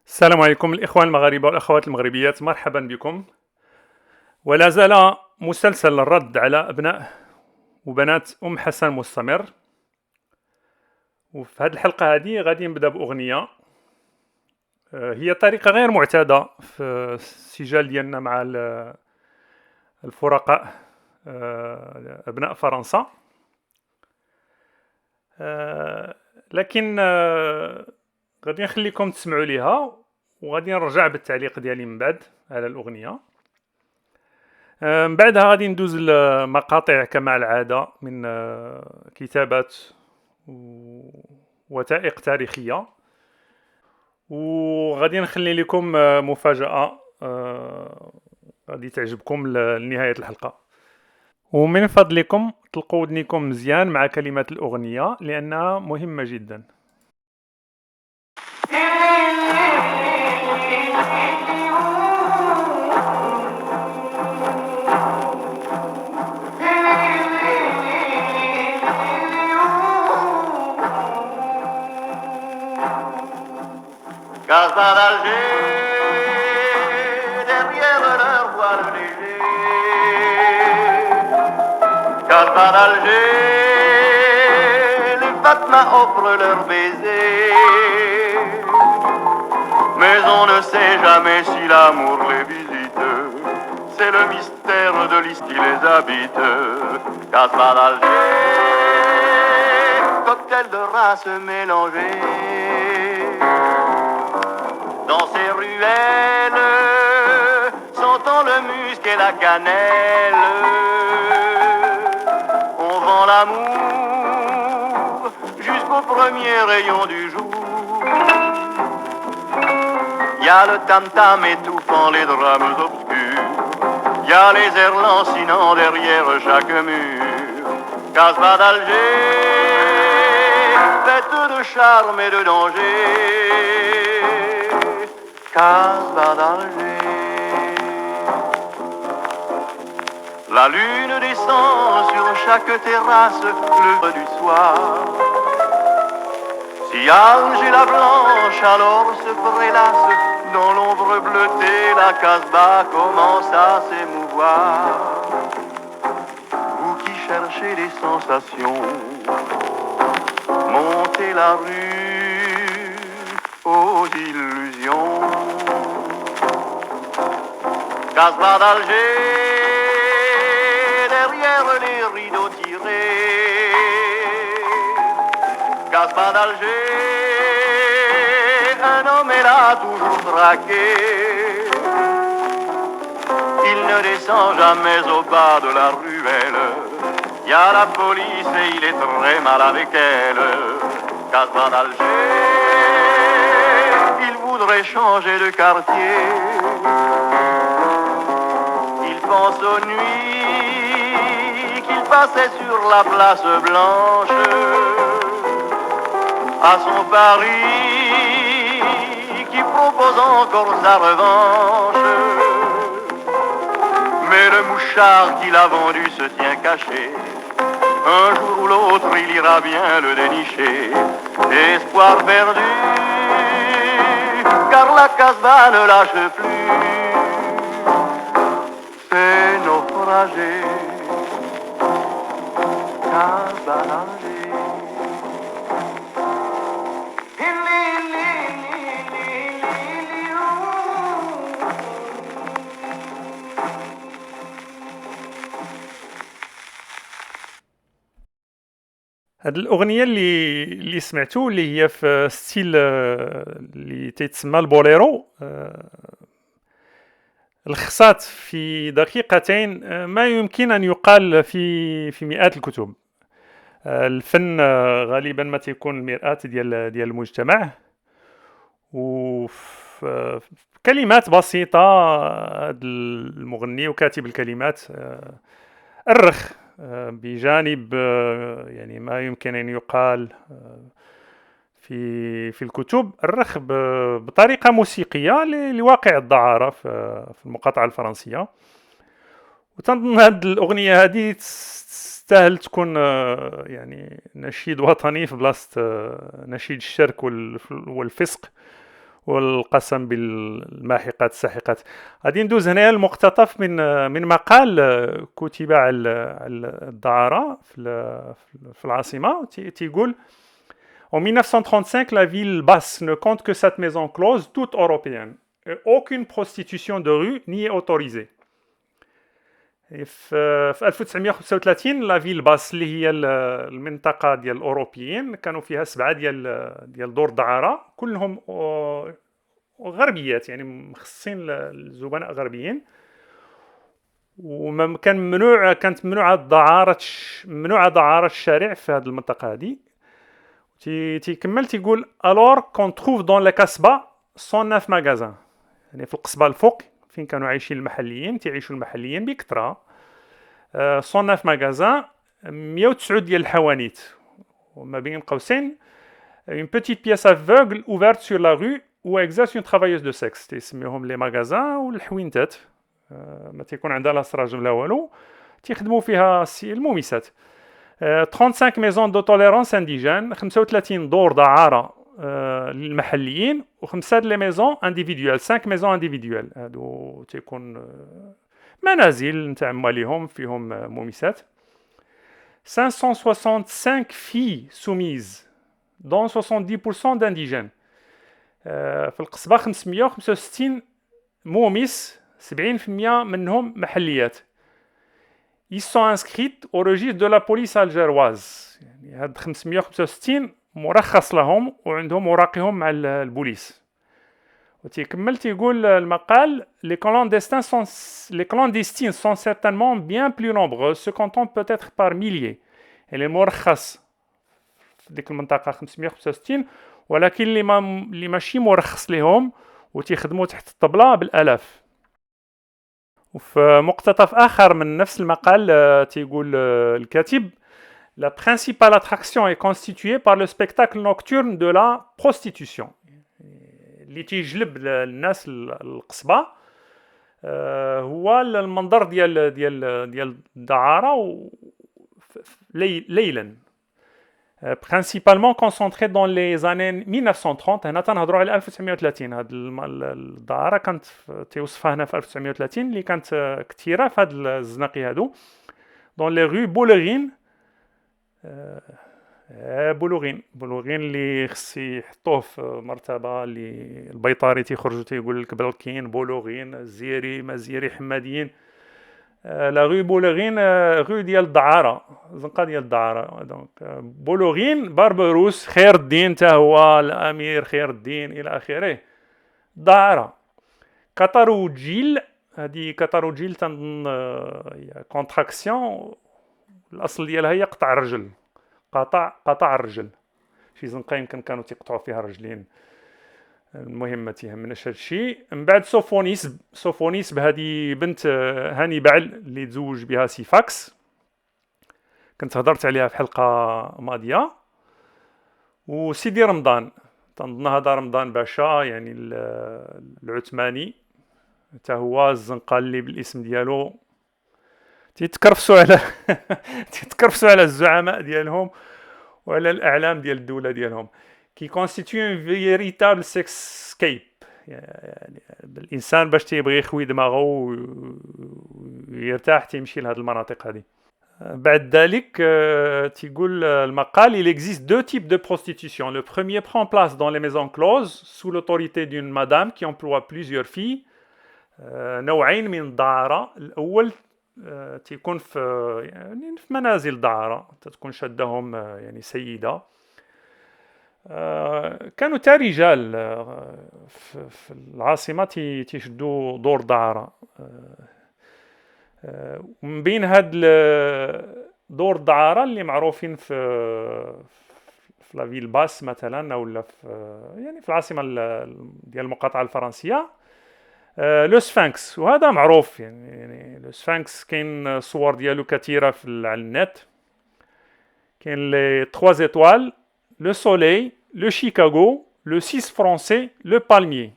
السلام عليكم الإخوان المغاربة والأخوات المغربيات، مرحبا بكم. ولا زال مسلسل الرد على أبناء وبنات أم حسن مستمر. وفي هذه الحلقة هذه غادي نبدأ بأغنية. هي طريقة غير معتادة في السجال ديالنا مع الفرقاء، أبناء فرنسا. لكن غادي نخليكم تسمعوا ليها، وغادي نرجع بالتعليق ديالي من بعد على الأغنية. من بعدها غادي ندوز لمقاطع كما العادة من كتابات ووثائق تاريخية، وغادي نخلي لكم مفاجأة غادي تعجبكم لنهاية الحلقة. ومن فضلكم طلقوا ودنيكم مزيان مع كلمات الأغنية لأنها مهمة جدا. Gaspard d'Alger, derrière leur voile léger. Gaspard d'Alger, les Fatma offrent leur baiser. Mais on ne sait jamais si l'amour les visite. C'est le mystère de l'Ist qui les habite. Gaspard d'Alger, cocktail de race mélangée. Dans ces ruelles, sentant le musc et la cannelle, on vend l'amour jusqu'au premier rayon du jour. Y a le tam-tam étouffant les drames obscurs, y a les airs lancinants derrière chaque mur. Casbah d'Alger, faite de charme et de danger. Casbah d'Alger. La lune descend sur chaque terrasse le du soir. Si Alger la blanche alors se prélasse, dans l'ombre bleutée la Casbah commence à s'émouvoir. Vous qui cherchez des sensations, montez la rue aux illusions. Casbah d'Alger, derrière les rideaux tirés. Casbah d'Alger, un homme est là toujours traqué. Il ne descend jamais au bas de la ruelle. Y a la police et il est très mal avec elle. Casbah d'Alger, il voudrait changer de quartier. Il pense aux nuits qu'il passait sur la place blanche, à son Paris qui propose encore sa revanche. Mais le mouchard qu'il a vendu se tient caché. Un jour ou l'autre il ira bien le dénicher. Espoir perdu, car la Casbah ne lâche plus. C'est naufragé, Casbah d'Alger. هاد الأغنية اللي سمعتو اللي هي في ستيل اللي تيتسمى البوليرو، لخصات في دقيقتين ما يمكن أن يقال في مئات الكتب. الفن غالبا ما تيكون المرآة ديال المجتمع، وفي كلمات بسيطة هاد المغني وكاتب الكلمات أرخ بجانب يعني ما يمكن أن يقال في الكتب، أرخ بطريقة موسيقية لواقع الدعارة في المقاطعة الفرنسية. وتنظن هاد الأغنية هذه تستاهل تكون يعني نشيد وطني في بلاصة نشيد الشرك والفسق والقسم بالماحقات الساحقات. غادي ندوز هنايا المقتطف من مقال كتب على الدعارة في العاصمة. تيقول: En 1935, la ville basse ne compte que cette maison close, toute européenne. Et aucune prostitution de rue n'y est autorisée. في 1935 لا فيل باس اللي هي المنطقة ديال الأوروبيين كانوا فيها 7 ديال دور دعارة، كلهم غربيات، يعني مخصصين للزبناء غربيين. كانت ممنوعة دعارة الشارع في هذه المنطقة هذه. تيكمل تيقول: alors qu'on trouve dans les Casbah 109 magasins. يعني في القصبة الفوق فين كانوا عايشين المحليين، تعيشوا المحليين بكثرة. 109 ماغازان، 109 ديال الحوانيت، وما بين قوسين une petite pièce aveugle ouverte sur la rue où exerce une travailleuse de sexe. تيسميوهم لي ماغازان والحوينتات، ما تيكون عندها لا سراج لا والو، تيخدموا فيها المومسات. 35 maisons de tolérance indigène، 35 دور دعارة للمحليين، و5 لي ميزون انديفيدوال، 5 ميزون انديفيدوال، هادو تيكون منازل نتاع مواليهم فيهم مومسات. 565 filles soumises dont 70% d'indigènes. في القصبة 565 مومس، 70% منهم محليات. Ils sont inscrits au registre de la police algéroise. يعني هاد 565 مرخص لهم وعندهم وراقهم مع البوليس. وتيكمل تيقول المقال: les clandestines sont certainement bien plus nombreux, se comptant peut-être par milliers. يعني المرخص في ديك المنطقة 565، ولكن اللي ماشي مرخص لهم وتيخدموا تحت الطبلة بالآلاف. وفي مقتطف آخر من نفس المقال تيقول الكاتب: La principale attraction est constituée par le spectacle nocturne de la prostitution. اللي تيجلب الناس للقصبة هو المنظر ديال الدعارة ليلا. Principalement concentré dans les années 1930. هنا تنهضروا على 1930. هاد الدعارة كانت توصفها هنا في 1930 اللي كانت كثيرة في هاد الزناقي هادو. Dans les rues Boulerine. بولوغين اللي خص يحطوه في مرتبه اللي البيطاري تيخرجوا تيقول لك بلكين بولوغين، الزيري ما زيري حماديين. لا غو بولوغين غو ديال الدعاره، زنقه ديال الدعاره. دونك بولوغين، باربروس، خير الدين تا هو الامير خير الدين الى اخره. دعاره كاتاروجيل، هذه كاتاروجيل تنظن هي كونتراكسيون، الاصل ديالها هي قطع الرجل، قطع الرجل، شي زنقه يمكن كانوا تيقطعوا فيها الرجلين. المهم ما تيهمناش هادشي. من بعد سوفونيس بهذه بنت هانيبال اللي تزوج بها سيفاكس، كنت هضرت عليها في حلقه ماضيه. وسيدي رمضان، تنظن هذا رمضان باشا يعني العثماني، حتى هو الزنقه اللي بالاسم ديالو تيتكرفسوا على الزعماء ديالهم وعلى الاعلام ديال الدوله ديالهم. كي كونستيتيو ان فيريتابل سكيب، يعني الانسان باش تيبغي يخوي دماغه ويرتاح تيمشي لهاد المناطق هذه. بعد ذلك تيقول المقال: il existe deux types de prostitution. Le premier prend place dans les maisons closes sous l'autorité d'une madame qui emploie plusieurs filles. نوعين من الدعارة. الأول تيكون في منازل الدعارة، تكون شادهم يعني سيدة. كانوا تا رجال في العاصمة تيشدوا دور دعارة. ومن بين هاد دور الدعارة اللي معروفين في لا فيل باس مثلا، ولا يعني في العاصمة ديال المقاطعة الفرنسية، لو سفانكس. وهذا معروف يعني لو سفانكس كاين صور ديالو كثيرة على النت. كاين لي 3 زيتوال، لو سوليي، لو شيكاغو، لو 6 فرونسي، لو بالميي.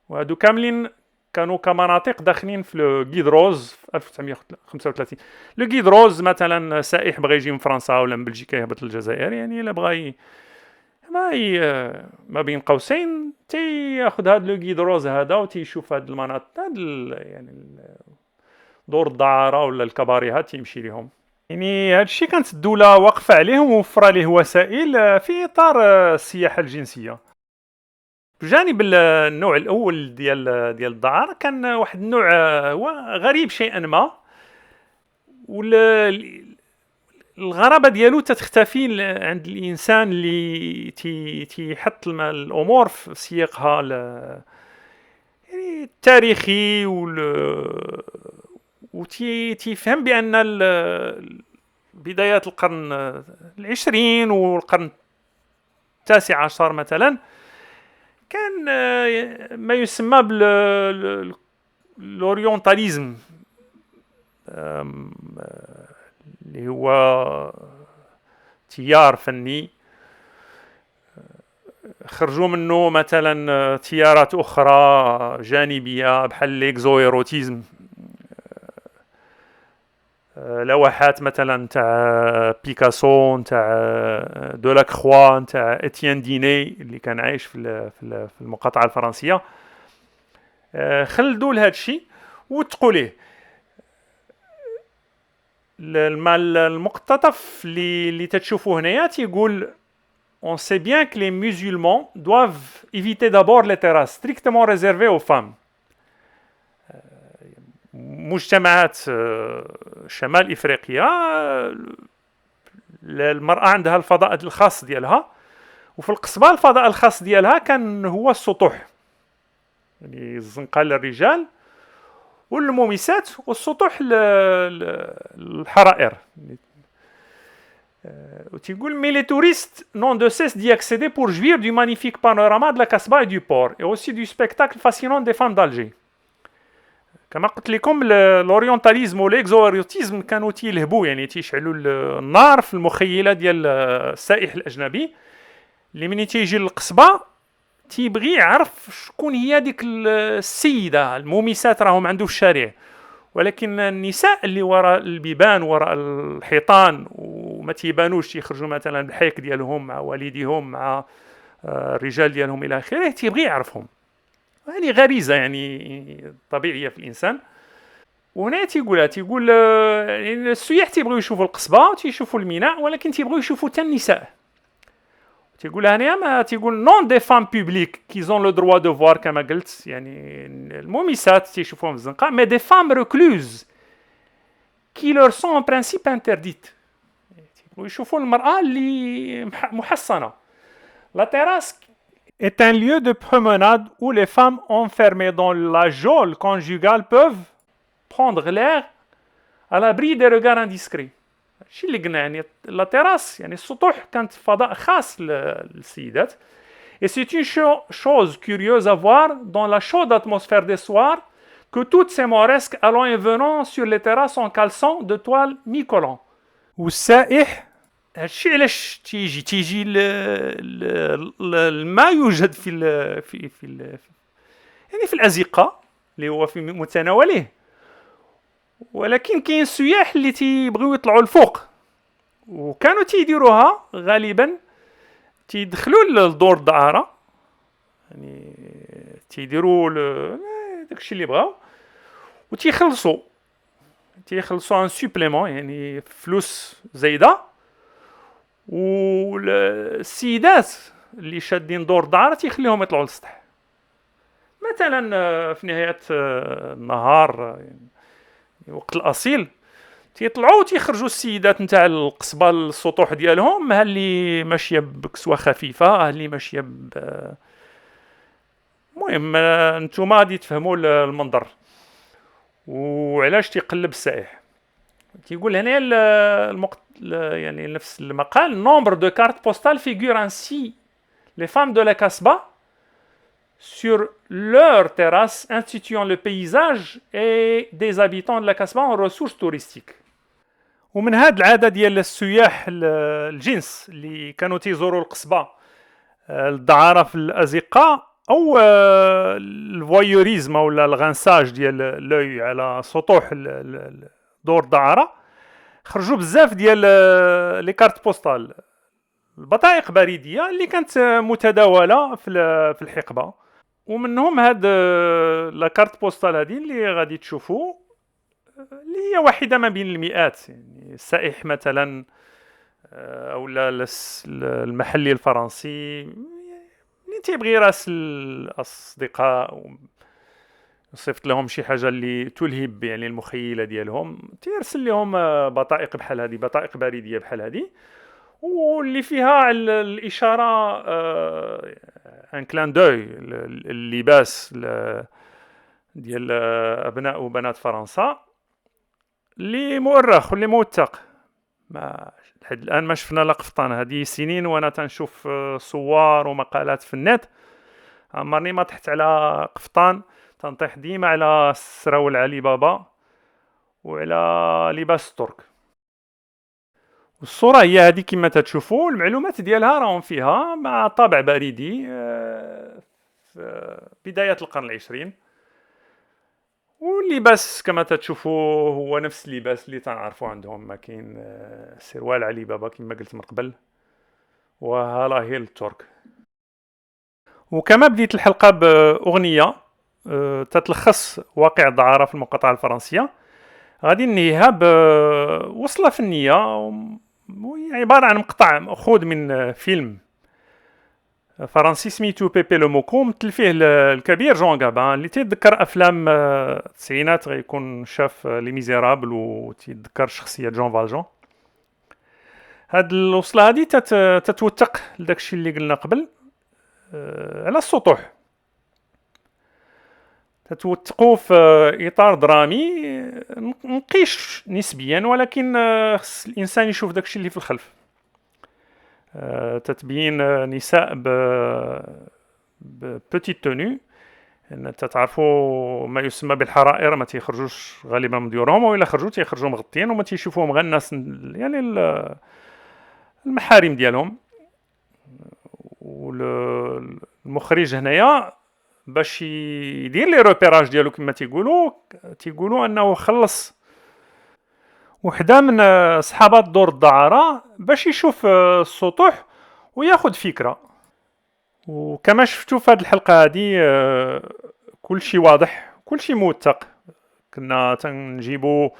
وهادو كاملين كانوا كمناطق داخلين في لو غيد روز في 1935. لو غيد روز مثلا سائح بغى يجي من فرنسا ولا من بلجيكا يهبط للجزائر، يعني الا بغى ما بين قوسين تياخد هاد لو غيد روز هذا وتيشوف هاد المناطق يعني دور الدعارة ولا الكباريهات تيمشي ليهم. يعني هاد الشيء كانت الدولة واقفة عليه وموفرة ليه وسائل في إطار السياحة الجنسية. بجانب النوع الأول ديال الدعارة كان واحد النوع هو غريب شيئا ما، الغرابة ديالو تختفي عند الإنسان اللي تيحط الأمور في سياقها يعني التاريخي تيفهم بأن بدايات القرن العشرين والقرن التاسع عشر مثلا كان ما يسمى بالأورينتاليزم، اللي هو تيار فني خرجوا منه مثلا تيارات أخرى جانبية بحال الإكزويروتيزم، لوحات مثلا تاع بيكاسو، تاع دولاكخوا، تاع اتيان ديني اللي كان عايش في المقاطعة الفرنسية، خلدوا لهذا الشيء وتقوا ليه. المقتطف اللي تتشوفوه هنايا تيقول on sait bien que les musulmans doivent éviter d'abord les terrasses strictement réservées aux femmes. مجتمعات شمال إفريقيا المرأة عندها الفضاء الخاص ديالها، وفي القصبة الفضاء الخاص ديالها كان هو السطوح، يعني الزنقة للرجال والمومسات والسطوح الحرائر. وتيقول mais les touristes n'ont de cesse d'y accéder pour jouir du magnifique panorama de la Casbah et du port et aussi du spectacle fascinant des femmes d'Alger. كما قلت لكم الاورينتاليزم والاكزوريوتيزم كانوا تيلهبوا، يعني تيشعلوا النار في المخيله ديال السائح الاجنبي اللي مني تيجي للقصبه تيبغي يعرف شكون هي ديك السيده. المومسات راهم عنده في الشارع، ولكن النساء اللي وراء البيبان وراء الحيطان وما تيبانوش يخرجوا مثلا بالحيك ديالهم مع والديهم مع الرجال ديالهم الى اخره، تيبغي يعرفهم. يعني غريزة يعني طبيعية في الإنسان. وهنا تيقول يعني السياح تيبغيو يشوفوا القصبة وتيشوفوا الميناء، ولكن تيبغيو يشوفوا حتى النساء. تيقول هنا ما تيقول نون دي فام بوبليك كي زون لو دروا دو فوار، كما قلت يعني المومسات تيشوفوهم في الزنقة، مي دي فام ريكلوز كي لور سون ان برانسيب انترديت، تيبغيو يشوفوا المرأة اللي محصنة. لا تيراس est un lieu de promenade où les femmes enfermées dans la geôle conjugale peuvent prendre l'air à l'abri des regards indiscrets. الشيء اللي قلنا يعني لا تيراس يعني السطوح كانت فضاء خاص للسيدات. Et c'est une chose curieuse à voir dans la chaude atmosphère des soirs que toutes ces mauresques allant et venant sur les terrasses en caleçon de toile mi-collant. والسائح هادشي علاش تيجي الماء يوجد يعني في الازقه اللي هو في متناوله، ولكن كاين السياح اللي تيبغيو يطلعوا الفوق، وكانوا تيديروها غالبا تيدخلوا لدور الدعاره، يعني تيديروا داكشي اللي بغاو وتيخلصوا ان سوبليمون يعني فلوس زايده. والسيدات اللي شادين دور الدعاره تيخليهم يطلعوا للسطح مثلا في نهايه النهار، يعني وقت الاصيل تيطلعوا وتيخرجوا السيدات نتاع القصبه السطوح ديالهم، ها اللي ماشيه بكسوه خفيفه، ها اللي ماشيه المهم نتوما غادي تفهموا المنظر وعلاش تيقلب السائح. تيقول هنا يعني نفس المقال nombre de cartes postales figure ainsi les femmes de la Casbah sur leur terrasse instituant le paysage et des habitants de la Casbah en ressources touristiques. ومن هاد العادة ديال السياح الجنس اللي كانوا تيزوروا القصبة الدعارة في الأزقة أو الفوايوريزم أو الغنساج ديال لوي على سطوح دور الدعارة، خرجوا بزاف ديال لي كارت بوستال البطائق بريديه اللي كانت متداوله في الحقبه. ومنهم هاد لا كارت بوستال هذه اللي غادي تشوفوا، اللي هي واحده ما بين المئات. يعني السائح مثلا او المحلي الفرنسي اللي تيبغي يراسل الاصدقاء وصيفط لهم شي حاجه اللي تلهب يعني المخيله ديالهم، تيرسل لهم بطائق بحال هذه، بطائق بريديه بحال هذه، واللي فيها الاشاره ان كلان دوي، اللباس ديال ابناء وبنات فرنسا اللي مؤرخ واللي موثق. ما لحد الان ما شفنا لا قفطان. هذه سنين وانا تنشوف صور ومقالات في النت، عمرني ما طحت على قفطان. تنطيح ديما على سراول علي بابا وعلى لباس الترك. والصورة هي هذه كما تتشوفوا، المعلومات ديالها راهم فيها مع طابع بريدي في بداية القرن العشرين. واللباس كما تتشوفوا هو نفس اللباس اللي تنعرفوا عندهم، ما كاين سروال علي بابا كما قلت من قبل، وهلا هي الترك. وكما بديت الحلقة بأغنية تتلخص واقع الدعارة في المقاطعة الفرنسية، غادي ننهيها بوصلة فنية وهي عبارة عن مقطع مأخوذ من فيلم فرنسي سميتو بيبي لو موكو، مثل فيه الكبير جون غابان اللي تيتذكر افلام التسعينات غيكون شاف لي ميزيرابل وتيتذكر شخصية جون فالجون. هاد الوصلة هادي تتوثق لداكشي اللي قلنا قبل على السطوح، تتوثقوا في اطار درامي نقيش نسبيا، ولكن خص الانسان يشوف داكشي اللي في الخلف. تتبين نساء ببتيت توني، ان تتعرفوا ما يسمى بالحرائر، ما تيخرجوش غالبا من ديورهم، والا خرجوا تيخرجوا مغطيين وما تيشوفوهم غير الناس يعني المحارم ديالهم. والمخرج هنايا باش يدير لي روبيراج ديالو كما تيقولوا انه خلص وحده من صحابات دور الدعارة باش يشوف السطوح وياخد فكرة. وكما شفتوا في هذه الحلقة هذه كل شيء واضح، كل شيء موثق. كنا تنجيبوا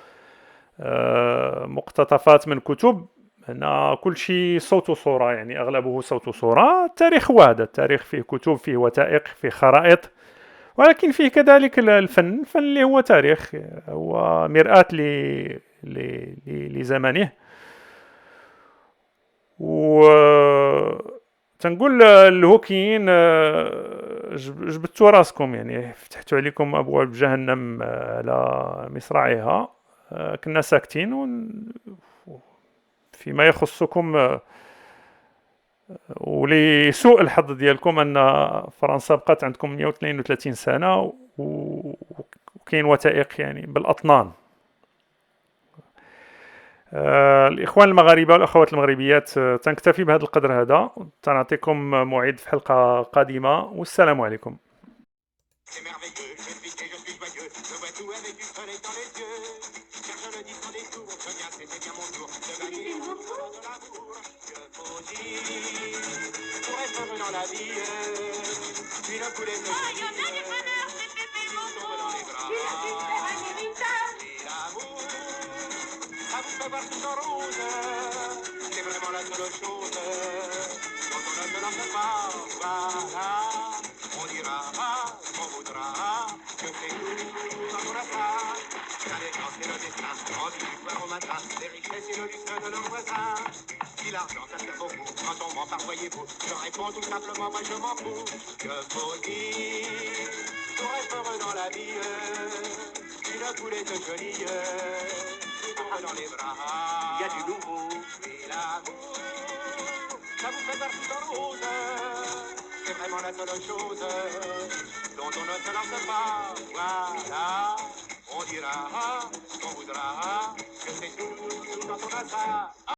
مقتطفات من كتب، هنا كل شيء صوت وصورة، يعني أغلبه صوت وصورة. التاريخ هو هذا، التاريخ فيه كتب، فيه وثائق، فيه خرائط، ولكن فيه كذلك الفن اللي هو تاريخ، هو مرآة لزمانه. و تنقول الهوكيين جبدتوا راسكم، يعني فتحتوا عليكم ابواب جهنم على مصراعيها. كنا ساكتين فيما يخصكم، ولسوء الحظ ديالكم ان فرنسا بقات عندكم 132 سنه وكاين وثائق يعني بالاطنان. الإخوان المغاربة والأخوات المغربيات، تنكتفي بهذا القدر هذا، تنعطيكم موعد في حلقة قادمة، والسلام عليكم. Ça vous fait voir tout en rose, c'est vraiment la seule chose dont on ne se lance pas. Voilà, on dira, on voudra que c'est tout dans ton affaire. La naissance et le destin, rendu du soir au matin, les richesses et le luxe de nos voisins. Si l'argent ça fait beaucoup, quand on m'en parle, voyez-vous, je réponds tout simplement, moi je m'en fous. Que faut dire pour être heureux dans la vie, une poulette jolie. Dans les bras, il y a du nouveau. Et l'amour, ça vous fait voir tout en rose. C'est vraiment la seule chose dont on ne se lance pas. Voilà, on dira, on voudra que c'est tout dans ton hasard.